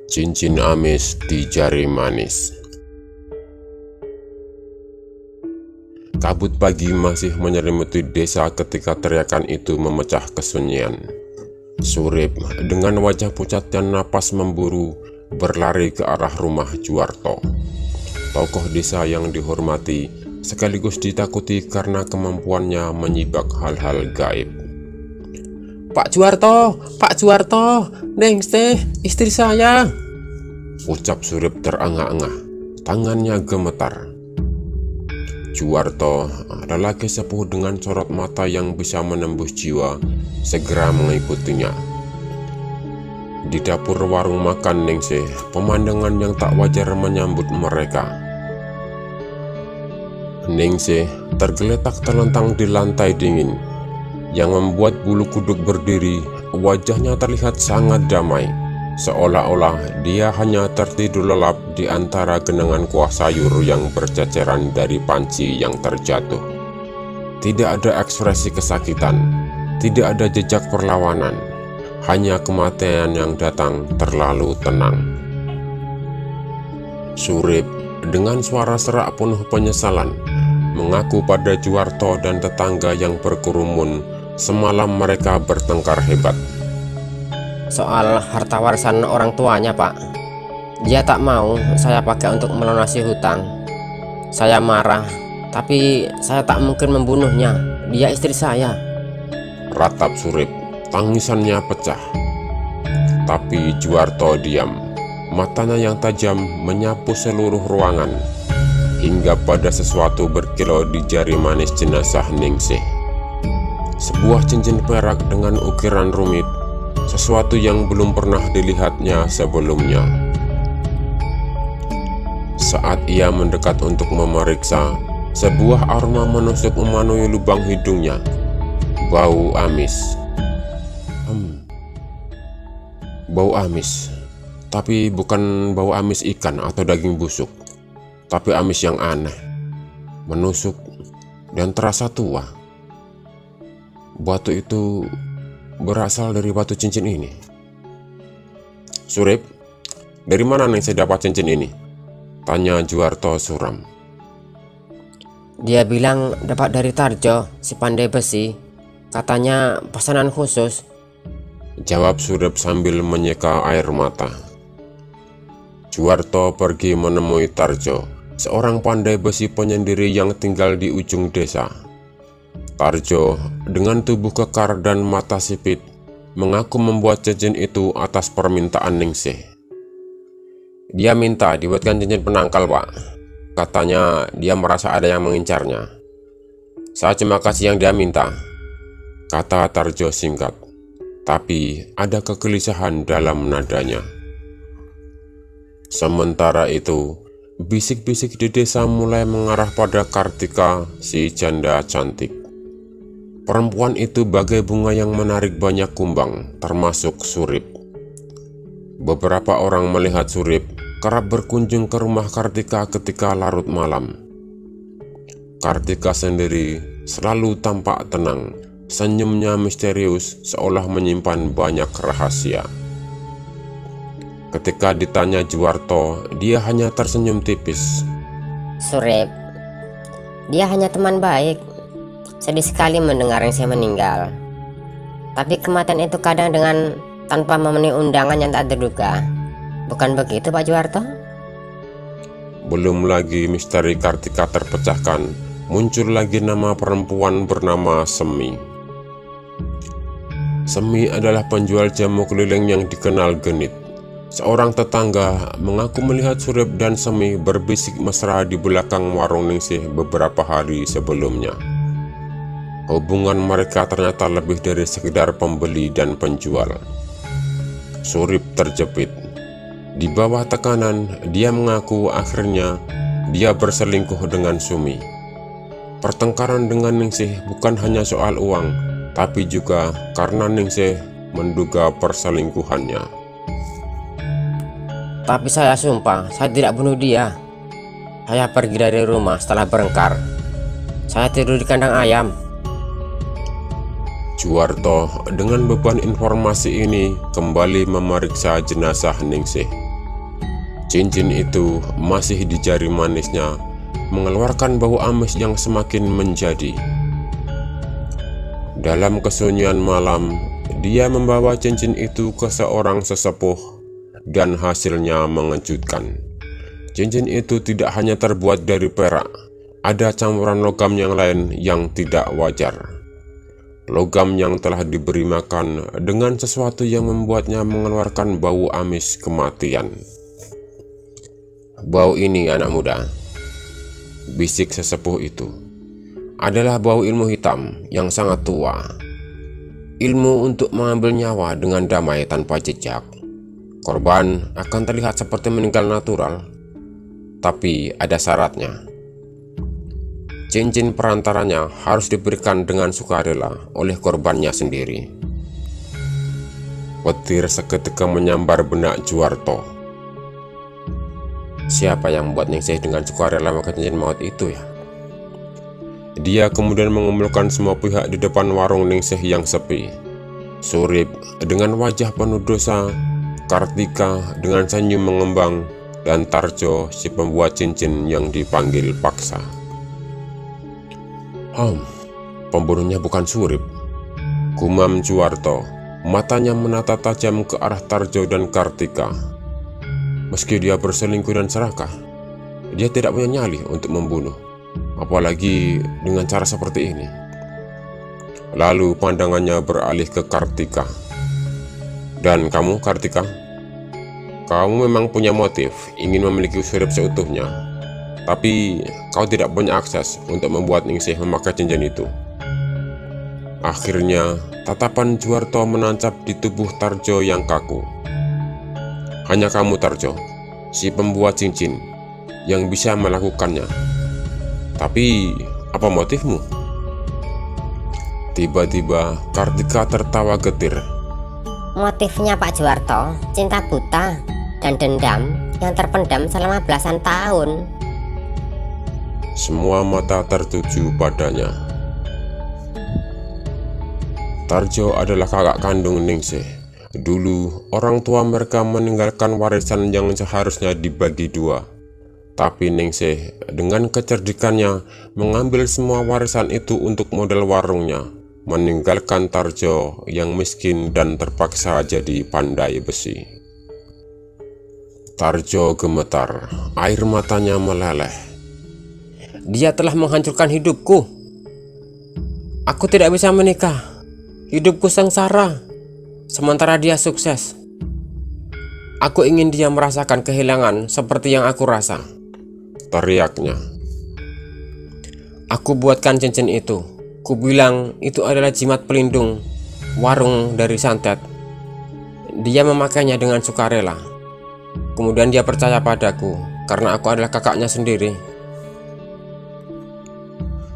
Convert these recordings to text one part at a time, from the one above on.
Cincin amis di jari manis. Kabut pagi masih menyelimuti desa ketika teriakan itu memecah kesunyian. Surip dengan wajah pucat dan napas memburu berlari ke arah rumah Juwarto. Tokoh desa yang dihormati sekaligus ditakuti karena kemampuannya menyibak hal-hal gaib. Pak Juwarto, Ningsih, istri saya. Ucap Surip terengah-engah, tangannya gemetar. Juwarto, lelaki sepuh dengan sorot mata yang bisa menembus jiwa, segera mengikutinya. Di dapur warung makan Ningsih, pemandangan yang tak wajar menyambut mereka. Ningsih tergeletak terlentang di lantai dingin, yang membuat bulu kuduk berdiri. Wajahnya terlihat sangat damai, seolah-olah dia hanya tertidur lelap di antara genangan kuah sayur yang berceceran dari panci yang terjatuh. Tidak ada ekspresi kesakitan, tidak ada jejak perlawanan, hanya kematian yang datang terlalu tenang. Surip dengan suara serak penuh penyesalan mengaku pada Juwarto dan tetangga yang berkerumun semalam mereka bertengkar hebat. Soal harta warisan orang tuanya, Pak. Dia tak mau saya pakai untuk melunasi hutang. Saya marah, tapi saya tak mungkin membunuhnya. Dia istri saya. Ratap Surip, tangisannya pecah. Tapi Juwarto diam. Matanya yang tajam menyapu seluruh ruangan, hingga pada sesuatu berkilau di jari manis jenazah Ningsih. Sebuah cincin perak dengan ukiran rumit, sesuatu yang belum pernah dilihatnya sebelumnya. Saat ia mendekat untuk memeriksa, sebuah aroma menusuk memenuhi lubang hidungnya. Bau amis. Bau amis. Tapi bukan bau amis ikan atau daging busuk, tapi amis yang aneh, menusuk, dan terasa tua. Batu itu berasal dari batu cincin ini. Surip, dari mana nih saya dapat cincin ini? Tanya Juwarto suram. Dia bilang dapat dari Tarjo, si pandai besi. Katanya pesanan khusus. Jawab Surip sambil menyeka air mata. Juwarto pergi menemui Tarjo, seorang pandai besi penyendiri yang tinggal di ujung desa. Tarjo dengan tubuh kekar dan mata sipit mengaku membuat cincin itu atas permintaan Ningsih. Dia minta dibuatkan cincin penangkal, Pak. Katanya dia merasa ada yang mengincarnya. Saya cuma kasih yang dia minta, kata Tarjo singkat. Tapi ada kegelisahan dalam nadanya. Sementara itu, bisik-bisik di desa mulai mengarah pada Kartika, si janda cantik. Perempuan itu bagai bunga yang menarik banyak kumbang, termasuk Surip. Beberapa orang melihat Surip kerap berkunjung ke rumah Kartika ketika larut malam. Kartika sendiri selalu tampak tenang, senyumnya misterius seolah menyimpan banyak rahasia. Ketika ditanya Juwarto, dia hanya tersenyum tipis. Surip, dia hanya teman baik. Sedih sekali mendengar yang saya meninggal. Tapi kematian itu kadang dengan tanpa memenuhi undangan yang tak terduga. Bukan begitu, Pak Juwarto? Belum lagi misteri Kartika terpecahkan, muncul lagi nama perempuan bernama Semi. Semi adalah penjual jamu keliling yang dikenal genit. Seorang tetangga mengaku melihat Surip dan Semi berbisik mesra di belakang warung Ningsih beberapa hari sebelumnya. Hubungan mereka ternyata lebih dari sekedar pembeli dan penjual. Surip terjepit. Di bawah tekanan, dia mengaku akhirnya dia berselingkuh dengan Sumi. Pertengkaran dengan Ningsih bukan hanya soal uang, tapi juga karena Ningsih menduga perselingkuhannya. Tapi saya sumpah, saya tidak bunuh dia. Saya pergi dari rumah setelah berengkar. Saya tidur di kandang ayam. Juwarto dengan beban informasi ini kembali memeriksa jenazah Ningsih. Cincin itu masih di jari manisnya, mengeluarkan bau amis yang semakin menjadi. Dalam kesunyian malam, dia membawa cincin itu ke seorang sesepuh, dan hasilnya mengejutkan. Cincin itu tidak hanya terbuat dari perak, ada campuran logam yang lain yang tidak wajar. Logam yang telah diberi makan dengan sesuatu yang membuatnya mengeluarkan bau amis kematian. "Bau ini, anak muda," bisik sesepuh itu, "adalah bau ilmu hitam yang sangat tua. Ilmu untuk mengambil nyawa dengan damai tanpa jejak. Korban akan terlihat seperti meninggal natural, tapi ada syaratnya. Cincin perantaranya harus diberikan dengan sukarela oleh korbannya sendiri." Petir seketika menyambar benak Juwarto. Siapa yang membuat Ningsih dengan sukarela memakai cincin maut itu ya? Dia kemudian mengumpulkan semua pihak di depan warung Ningsih yang sepi. Surip dengan wajah penuh dosa, Kartika dengan senyum mengembang, dan Tarjo si pembuat cincin yang dipanggil paksa. Pembunuhnya bukan Surip," gumam Juwarto, matanya menatap tajam ke arah Tarjo dan Kartika. Meski dia berselingkuh dan serakah, dia tidak punya nyali untuk membunuh, apalagi dengan cara seperti ini. Lalu pandangannya beralih ke Kartika. "Dan kamu, Kartika? Kamu memang punya motif ingin memiliki Surip seutuhnya, tapi kau tidak punya akses untuk membuat Ningsih memakai cincin itu." Akhirnya, tatapan Juwarto menancap di tubuh Tarjo yang kaku. "Hanya kamu, Tarjo, si pembuat cincin, yang bisa melakukannya. Tapi, apa motifmu?" Tiba-tiba, Kartika tertawa getir. Motifnya Pak Juwarto, cinta buta dan dendam yang terpendam selama belasan tahun. Semua mata tertuju padanya. Tarjo adalah kakak kandung Ningsih. Dulu, orang tua mereka meninggalkan warisan yang seharusnya dibagi dua. Tapi Ningsih dengan kecerdikannya mengambil semua warisan itu untuk modal warungnya, meninggalkan Tarjo yang miskin dan terpaksa jadi pandai besi. Tarjo gemetar, air matanya meleleh. Dia telah menghancurkan hidupku. Aku tidak bisa menikah. Hidupku sengsara, sementara dia sukses. Aku ingin dia merasakan kehilangan seperti yang aku rasa, teriaknya. Aku buatkan cincin itu. Ku bilang itu adalah jimat pelindung warung dari santet. Dia memakainya dengan sukarela. Kemudian dia percaya padaku karena aku adalah kakaknya sendiri.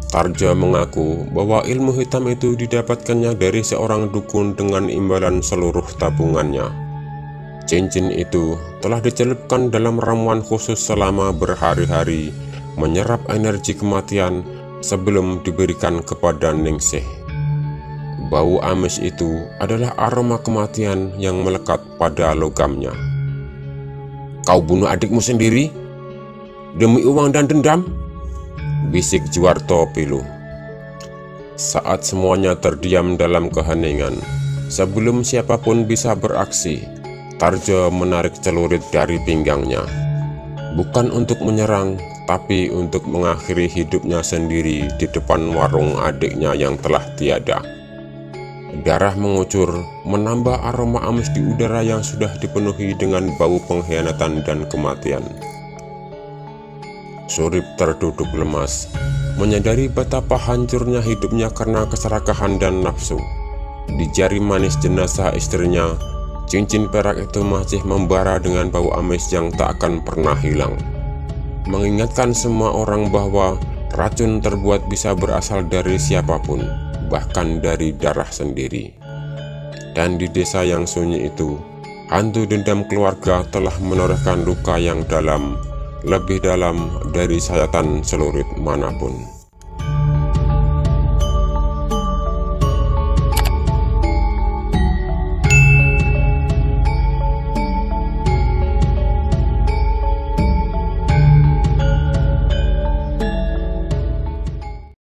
Tarjo mengaku bahwa ilmu hitam itu didapatkannya dari seorang dukun dengan imbalan seluruh tabungannya. Cincin itu telah dicelupkan dalam ramuan khusus selama berhari-hari, menyerap energi kematian sebelum diberikan kepada Ningsih. Bau amis itu adalah aroma kematian yang melekat pada logamnya. Kau bunuh adikmu sendiri? Demi uang dan dendam? Bisik Juwarto pilu. Saat semuanya terdiam dalam keheningan, sebelum siapapun bisa beraksi, Tarjo menarik celurit dari pinggangnya. Bukan untuk menyerang, tapi untuk mengakhiri hidupnya sendiri di depan warung adiknya yang telah tiada. Darah mengucur, menambah aroma amis di udara yang sudah dipenuhi dengan bau pengkhianatan dan kematian. Surip terduduk lemas, menyadari betapa hancurnya hidupnya karena keserakahan dan nafsu. Di jari manis jenazah istrinya, cincin perak itu masih membara dengan bau amis yang tak akan pernah hilang, mengingatkan semua orang bahwa racun terbuat bisa berasal dari siapapun, bahkan dari darah sendiri. Dan di desa yang sunyi itu, hantu dendam keluarga telah menorehkan luka yang dalam, lebih dalam dari sayatan celurit manapun.